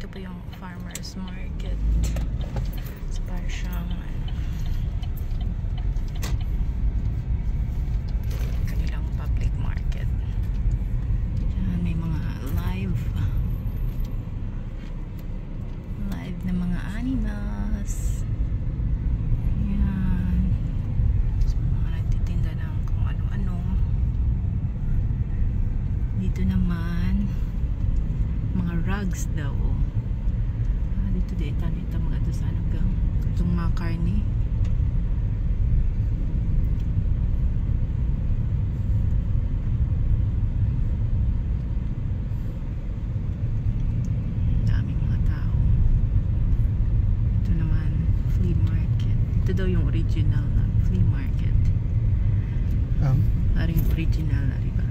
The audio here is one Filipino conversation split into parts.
Ito po yung farmers market. It's para siyang kanilang public market. Diyan may mga live na mga animals. Yan. So, mga nagtitinda ng kung ano-ano. Dito naman mga rugs daw. Dito mga doon hanggang itong mga karne. Daming mga tao. Ito naman flea market. Ito daw yung original na flea market. Parang yung original na riba.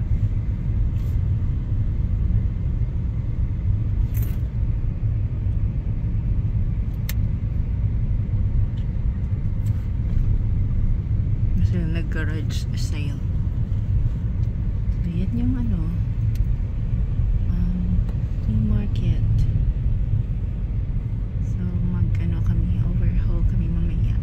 Nag-garage sale. So, yan yung flea market. So, kami, overhaul kami mamaya.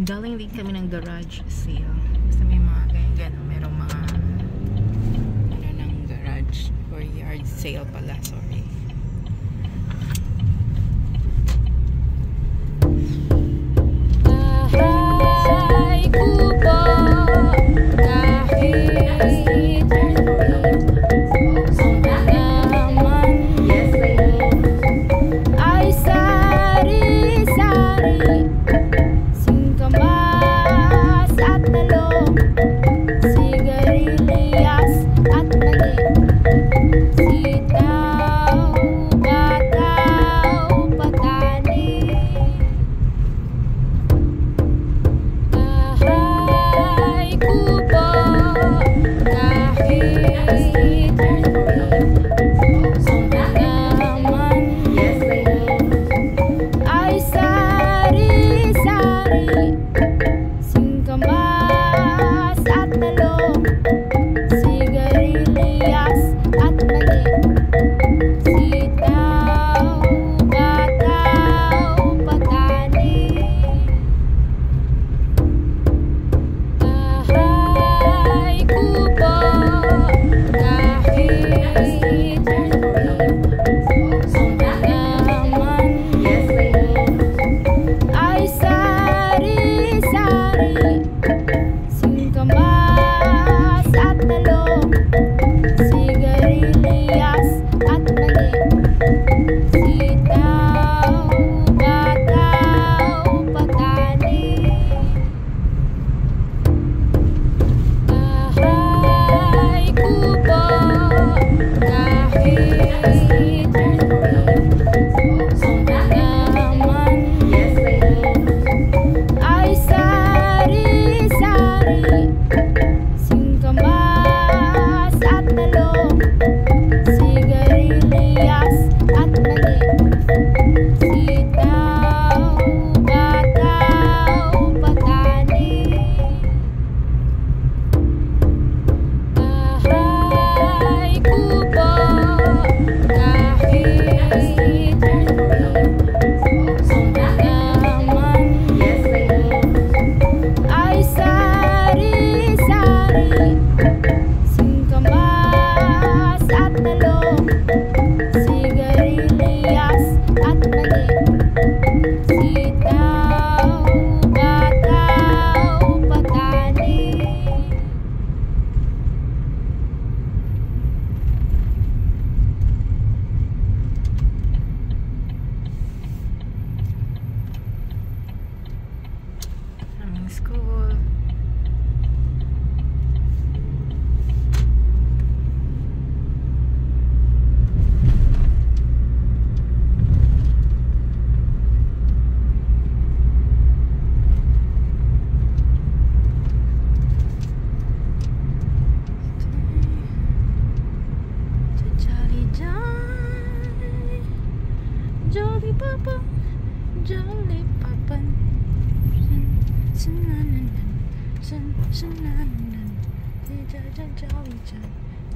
Galing din kami ng garage sale. Basta may mga ganyan, merong mga ng garage or yard sale pala, sorry. Bahay kubo kahit ay sari-sari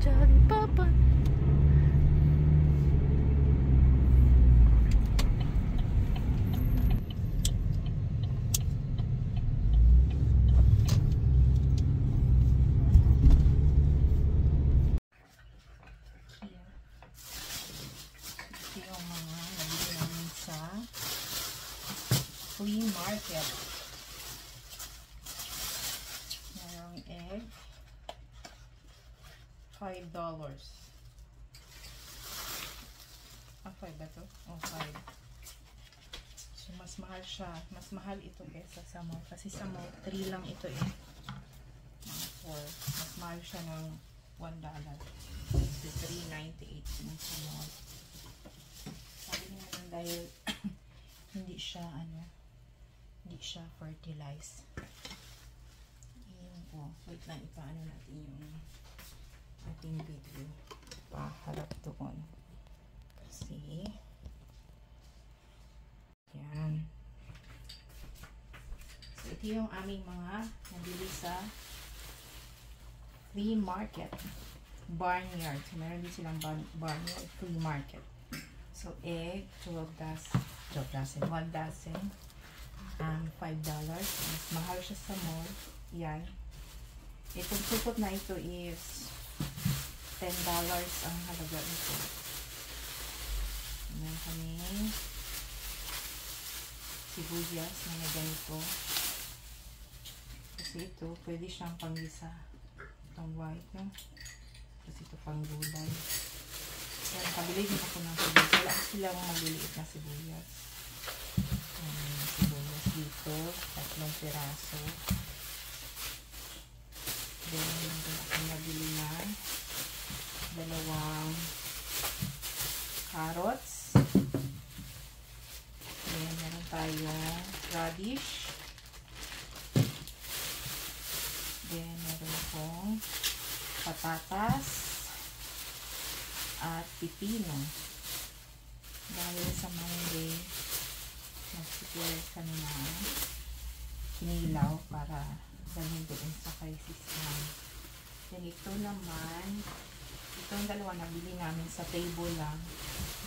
Jolly Papa. Ito yung mga nabili namin sa flea market. Merong egg, $5. Ah, 5 ba ito? Oh, 5. So, mas mahal siya. Mas mahal ito kesa sa mall. Kasi sa mall, 3 lang ito eh. Mga 4. Mas mahal siya ng $1. So, $3.98 yung sa mall. Sabi nga lang dahil hindi siya, hindi siya fertilized. Ayun po. Wait lang, ipaano natin yung ating video. Paharap doon. Kasi, yan. So, ito yung aming mga nabili sa flea market. Barnyard. So, meron din silang barnyard flea market. So, egg, 1 dozen. $5. Mas mahal siya sa mall. Yan. Itong supot na ito is $10 ang halaga nito. Meron kami sibuyas na ganito. Kasi ito, pwede siyang panggisa. Itong white, no? Kasi ito pang gulay. Yan, pabili din ako ng sibuyas. Wala silang maliliit na sibuyas. Sibuyas dito, 3 piraso. Then, meron akong nabili na 2 carrots. Then, meron tayong radish. Then, meron akong patatas at pipino. Dahil sa Monday, nag-prepare kami na kinilaw para dalhin doon sa kay Sisman. Then, ito naman, itong dalawa nabili namin sa table lang.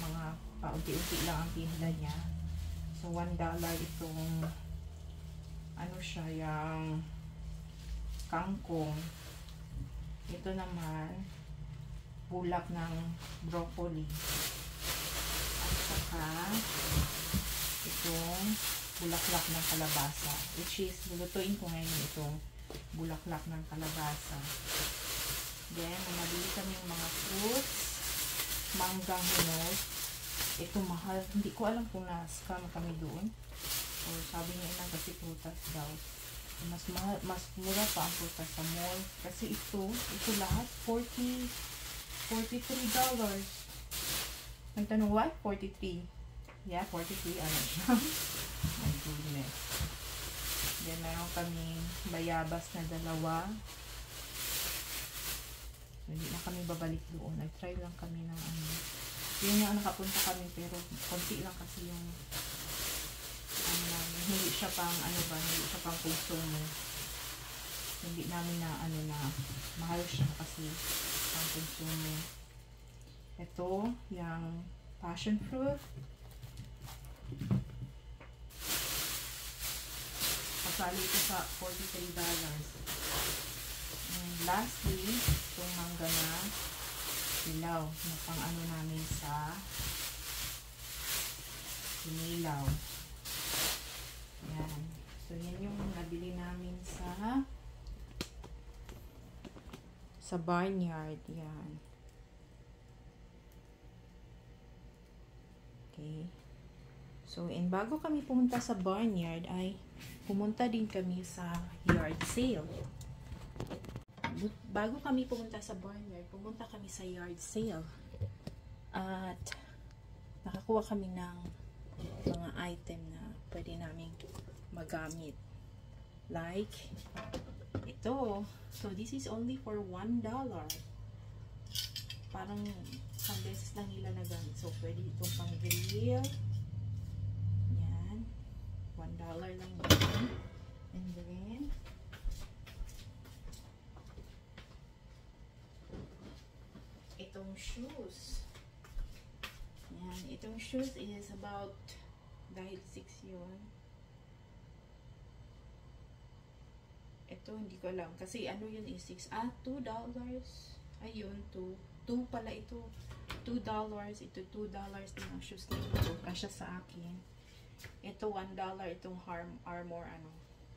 Mga paunti-unti lang ang tinda niya. So, $1 itong siya, yung kangkong. Ito naman, bulak ng broccoli. At saka, itong bulaklak ng kalabasa. Which is, lulutuin ko ngayon itong bulaklak ng kalabasa. Then, nabili kami yung mga fruits. Manggang hinog. Ito mahal. Hindi ko alam kung na-scam kami doon. Or sabi niya ilang kasi prutas daw. Mas mahal, mas mura pa ang prutas sa mall. Kasi ito lahat, $43. Nagtanong, what? 43. Yeah, 43. Ano siya? My goodness. Then, meron kaming bayabas na 2. Hindi na kami babalik doon. Nag-try lang kami ng yun yung nakapunta kami pero konti lang kasi yung hindi siya pang hindi siya pang consumer. Hindi namin na mahal siya kasi pang consumer. Ito, yung passion fruit. Kasali ito sa $43. And lastly, itong mangga na ilaw na pang namin sa inilaw. Yan. So, yan yung nabili namin sa barnyard. Yan. Okay. So, and bago kami pumunta sa barnyard, ay pumunta din kami sa yard sale. Bago kami pumunta sa barnyard, pumunta kami sa yard sale. At nakakuha kami ng mga item na pwede namin magamit. Like ito. So, this is only for $1. Parang isang beses lang nila na gamit. So, pwede itong pang grill. Yan. $1 lang yun. And then, itong shoes. Yan, itong shoes is about, dahil 6 yun. Ito, hindi ko alam. Kasi ano yun is 6. $2. Ayun, 2. 2 pala ito. $2. Ito, $2 din ang shoes na ito. Kasya sa akin. Ito, $1. Itong Armour, ano,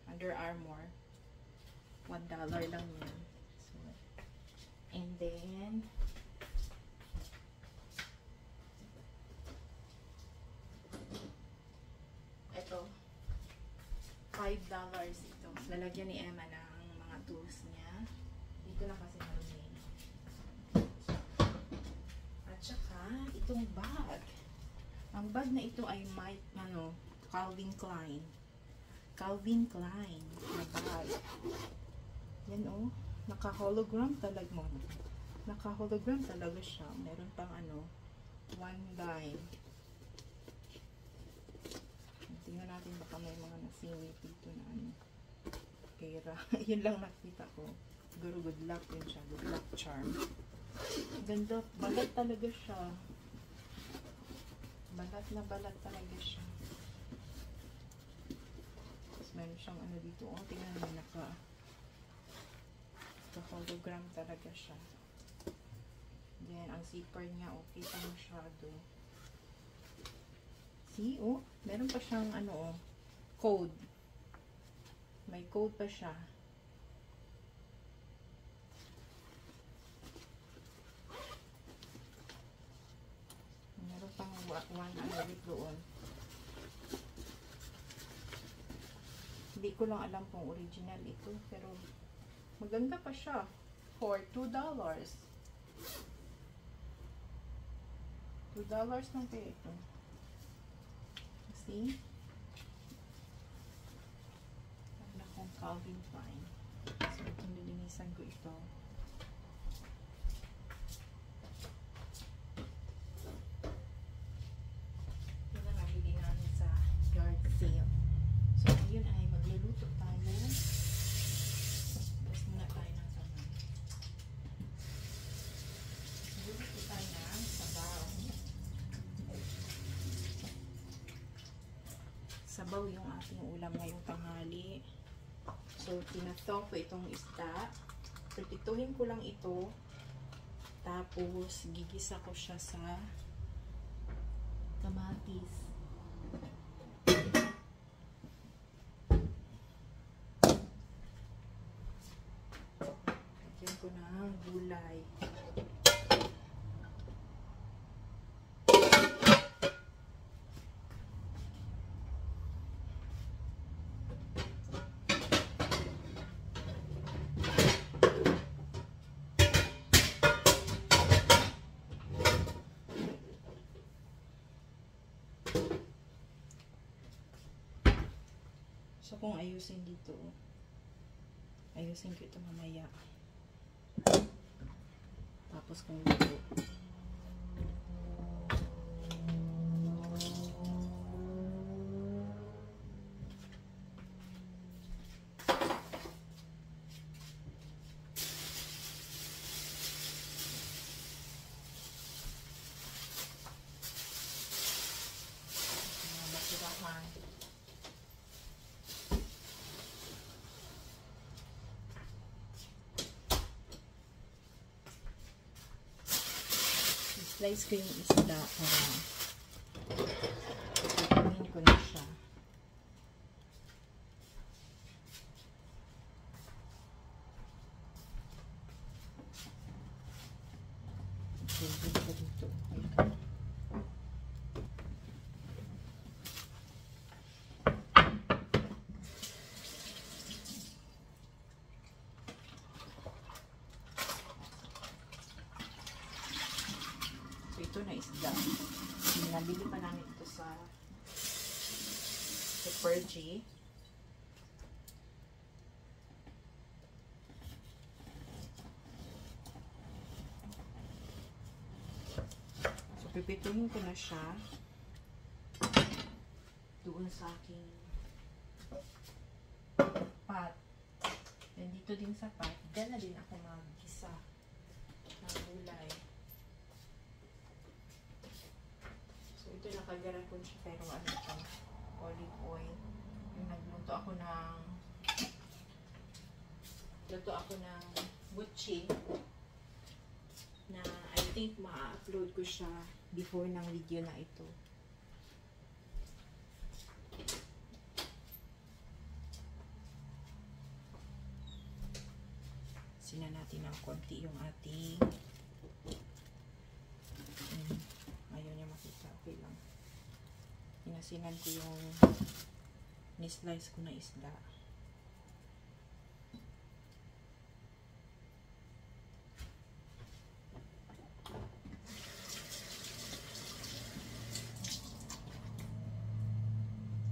Under Armour. $1 lang yan. So, and then, ito, $5 ito. Lalagyan ni Emma ng mga tools niya. Dito na kasi marumi. At saka, itong bag. Ang bag na ito ay Calvin Klein. Calvin Klein na bag. Yan oh. Naka-hologram talaga mo. Naka-hologram talaga siya. Meron pang $1. Tingnan natin baka may mga nasingit dito na pera. Yun lang nakita ko. Siguro good luck yun siya. Good luck charm. Ganda. Balat talaga siya. Balat na balat talaga siya. Tapos meron siyang dito. Oh, tingnan mo naka-hologram talaga siya. Then, ang zipper niya, okay pa masyado. See, oh, meron pa siyang code. May code pa siya. Meron pang one doon. Hindi ko lang alam kung original ito, pero maganda pa siya. For $2. $2 lang kaya ito. See? Wala akong Calvin Klein. So, nilinisan ko ito. Ito na nabili namin sa yard sale. So, ngayon ay magluluto tayo. Tapos muna tayo ng sabaw. Magluluto tayo ng sabaw. Sabaw yung ating ulam ngayong tanghali. So, tinato ko itong isda. Prepituhin ko lang ito. Tapos, gigisa ko siya sa kamatis. Lagyan ko ng gulay. So, kung ayusin dito, ayusin ko ito mamaya. Tapos kung luto. Masirahan. Slice ko yung isda para itutuhin ko na siya. Okay, dito. Ito na isda. Nabili pa namin ito sa Super G. So, pipituhin ko na siya doon sa aking pot. And dito din sa pot, dyan na din ako mag-gisa ng gulay. Ito nakagarapon siya pero ano ito, olive oil. Yung nagluto ako ng butchi na I think ma-upload ko siya before ng video na ito. Sina natin ng konti yung ating ayaw niya makita. Okay lang. Inasinan ko yung ni-slice ko na isda.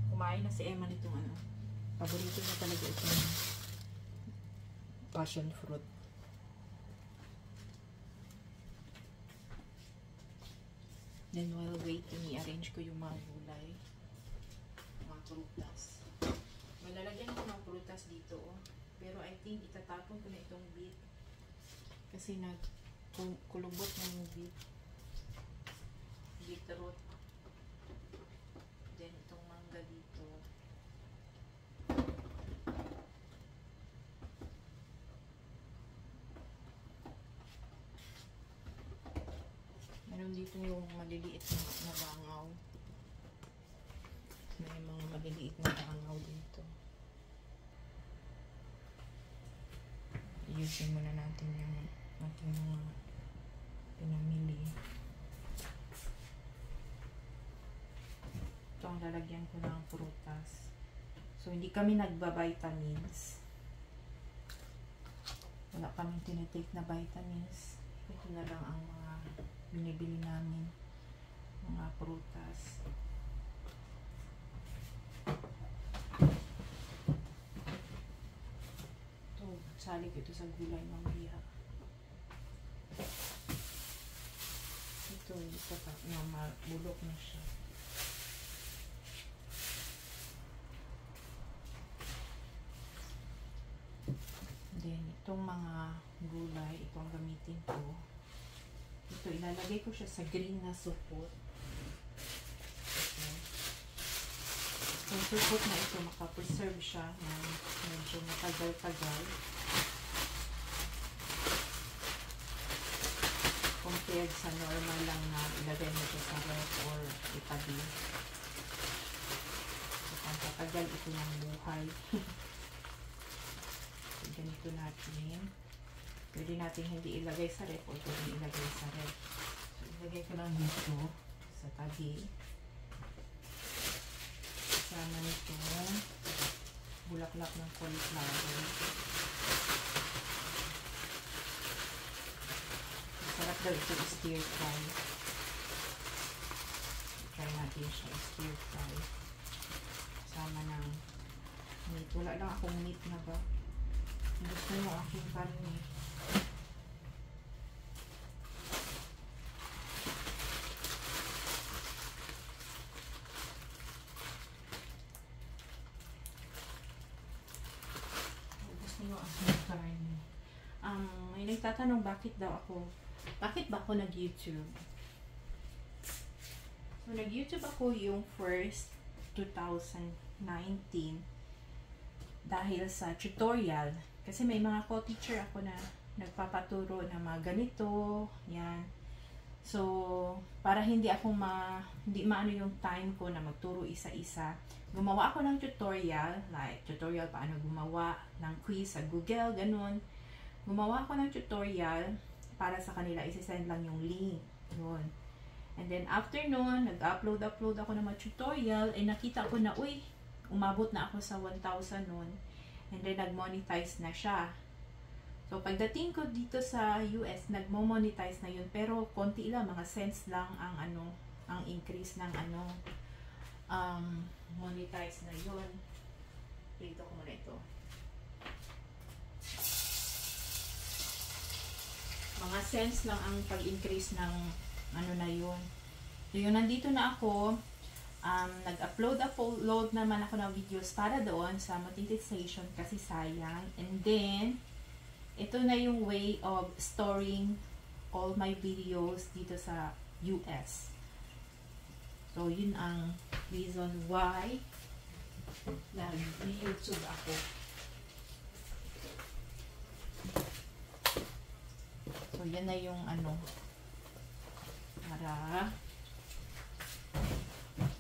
Kumain na si Emma nitong ano. Paborito na talaga itong passion fruit. Then while waiting, i-arrange ko yung mga gulay. Mga prutas. Malalagyan ko ng prutas dito. Oh. Pero I think itatapon ko na itong beet. Kasi nagkulubot na yung beet. Beetroot. Then itong mangga dito. Meron dito yung maliliit na bangaw. May mga maliliit na bangaw dito. I-usin muna natin yung ating mga pinamili. Ito ang lalagyan ko ng prutas. So, hindi kami nagba-vitamins. Wala kaming tinitake na vitamins. Ito na lang ang mga binibili namin. Mga prutas. Ito, salik ito sa gulay mamaya. Ito pa na bulok na siya. Then, itong mga gulay, itong gamitin ko. Ito, ilalagay ko siya sa green na supot. Okay. Yung supot na ito, makapreserve siya na medyo matagal-tagal. Compared sa normal lang na ilagay mo siya sa ref or itabi. So, pagkatagal ito ng buhay. Ganito natin. Pwede natin hindi ilagay sa ref o pwede ilagay sa ref. So, ilagay ko lang dito sa tabi. Kasama nito bulaklak ng cauliflower. Masarap daw ito stir fry. Try natin siya stir fry. Kasama ng meat. Wala lang akong meat na ba? Gusto mo aking karne. Gusto mo aking karne. May nagtatanong bakit ba ako nag-YouTube? So, nag-YouTube ako yung first 2019 dahil sa tutorial. Kasi may mga co-teacher ako na nagpapaturo na mga ganito, yan. So, para hindi maano yung time ko na magturo isa-isa, gumawa ako ng tutorial, like tutorial paano gumawa ng quiz sa Google, ganun. Gumawa ako ng tutorial para sa kanila, isasend lang yung link, yun. And then, after nun, nag-upload ako ng mga tutorial, nakita ko na, uy, umabot na ako sa 1,000 nun. And then, nag-monetize na siya. So, pagdating ko dito sa US, nag-monetize na yun. Pero, konti lang, mga cents lang ang increase ng monetize na yun. Dito ko muna ito. Mga cents lang ang pag-increase ng na yun. So, yun, nandito na ako. Nag-upload naman ako ng videos para doon sa monetization kasi sayang. And then, ito na yung way of storing all my videos dito sa US. So, So, yun ang reason why nag-YouTube ako. So, yan na yung ano, para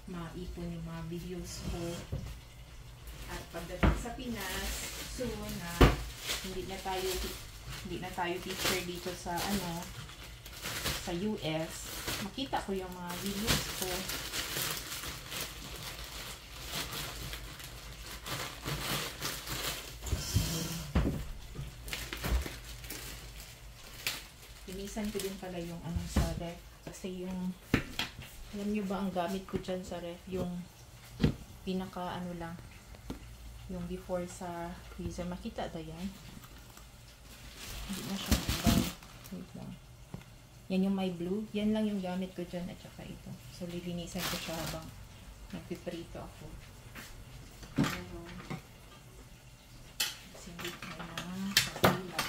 maipon yung mga videos ko. At pagdating sa Pinas, soon na hindi na tayo teacher dito sa ano, sa US, makita ko yung mga videos ko. Linisan ko din pala yung ano sa ref. Kasi yung, alam nyo ba ang gamit ko dyan sa ref? Yung pinaka ano lang, yung before sa freezer. Makita ba yan? Hindi na siya nabay. Wait lang. Yan yung my blue. Yan lang yung gamit ko dyan at saka ito. So, lilinisan ko siya habang nagpiprito ako. Pero, singit na na sa pila.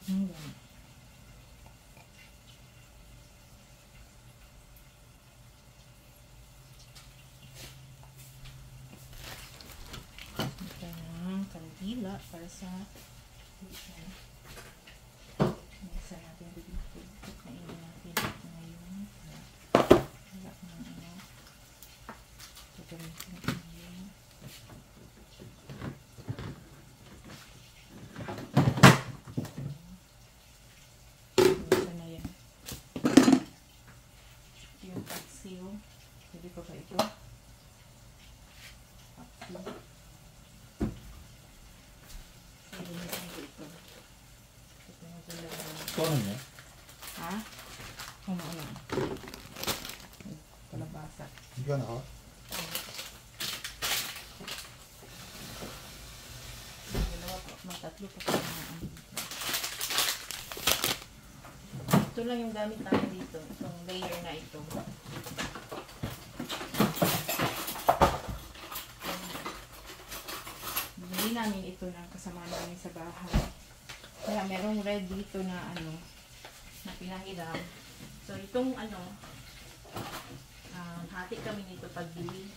Ganun. Kandila para sa nasa natin dito. Kainin natin ngayon. Wala na ano. Gagamitin natin ngayon. Nasa na yan. Ito yung paksiw. Pwede ko ba ito? Paksiw. Ano niya? Ha? Ano? Kalabasa. Hindi ka naka? Dalawa po. Matatlo pa pa na. Ito lang yung gamit namin dito. Itong layer na ito. Bili namin ito ng kasama namin sa bahay. Kaya merong red dito na ano, na pinahiram. So itong ano, hati kami nito pagbili.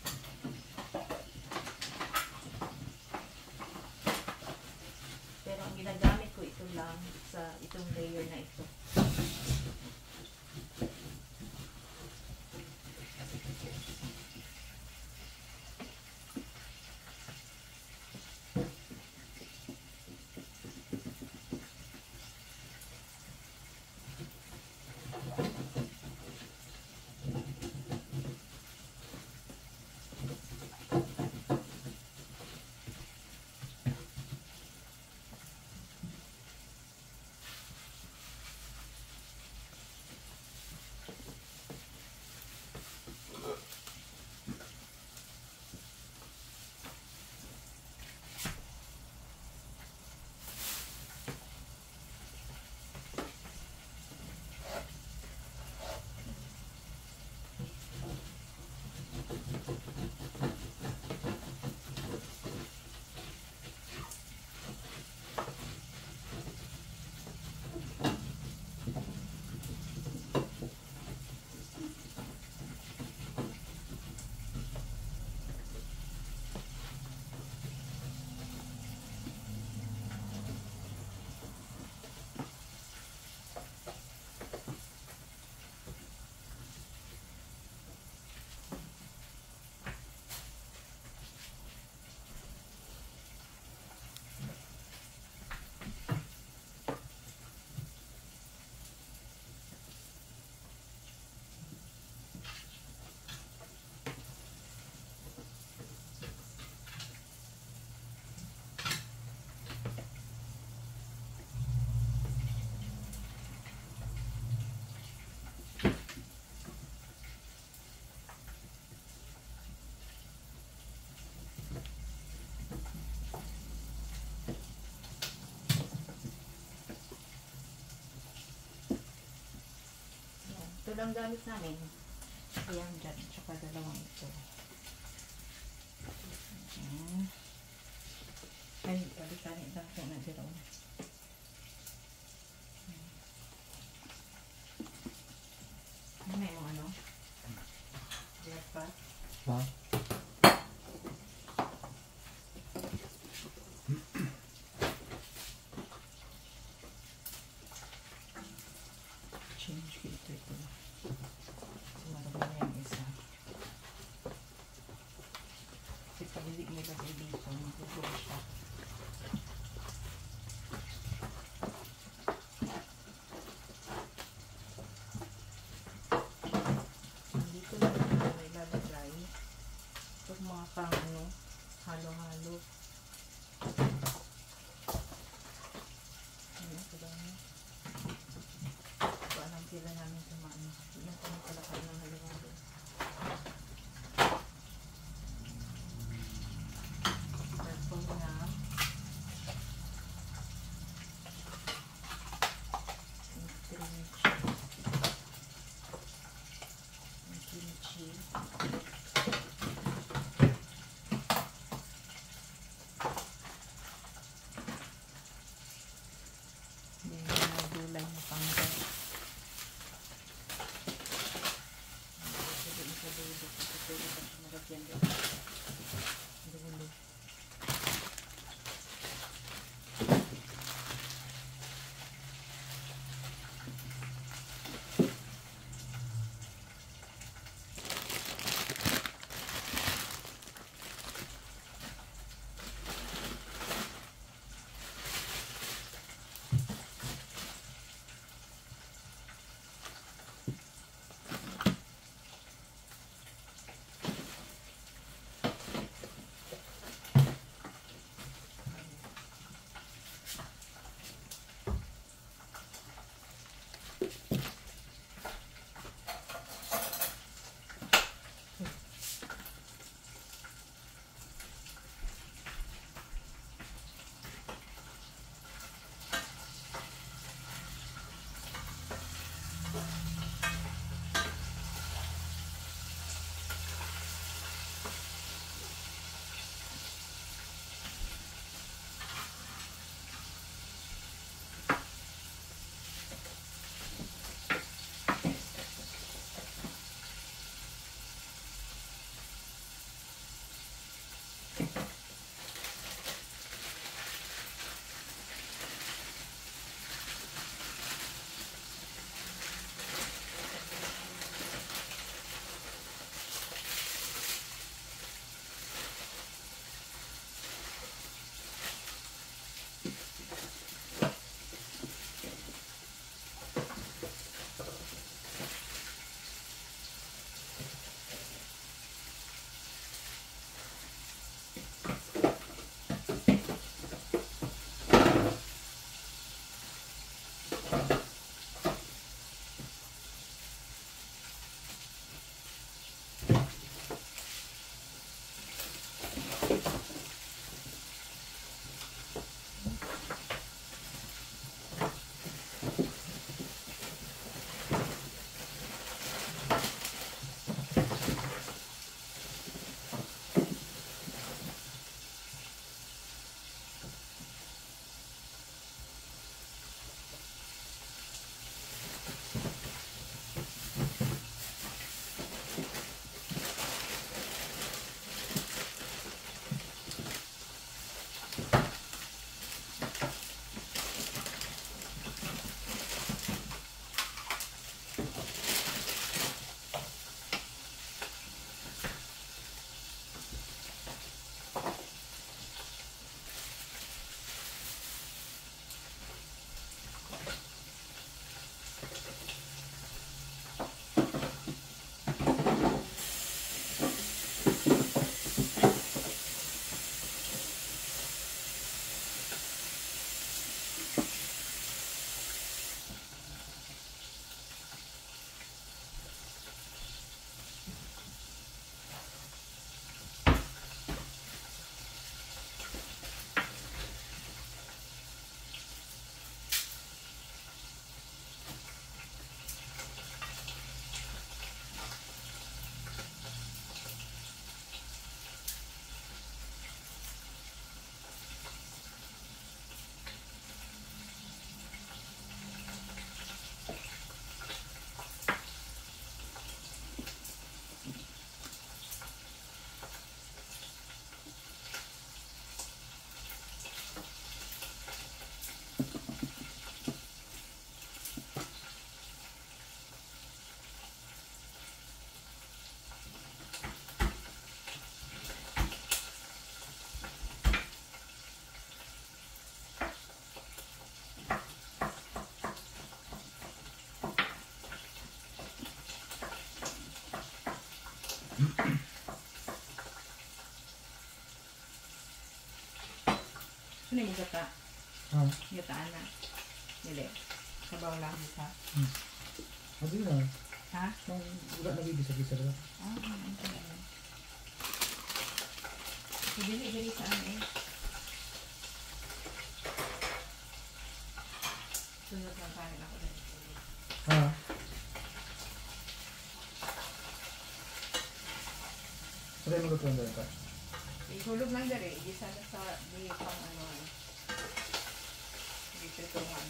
Pero ang ginagamit ko ito lang sa itong layer na ito. Ito lang gamit namin. Ayan dyan. Tsaka dalawang ito. Ay, balikan ito na dito. Ano yung ano? Black pot? Ha? Change ko ito. Marami na yung isa. Kasi pag hindi mo lagay dito, magugol siya. Dito lang ito may lalagay. Ito mga pang ano, halo-halo. Ano ito lang yun? Alam sila namin sa mga ano. Yung kami pala kayo ng halo-halo. Purple na. Yung kimchi. Then, may gulay na panggat. Ano yung gata? Ah, Gataan na. Dili. Sabaw lang isa. sabi na. Ha? Nang wala nagigisa-gisa ba? Okay na. Dili sa ano eh. Sunod lang kanin ako din. Ha? Sabi mo lutuan doon ka? Ihulog lang dali. Igisa na sa di pang ano. Di pitungan.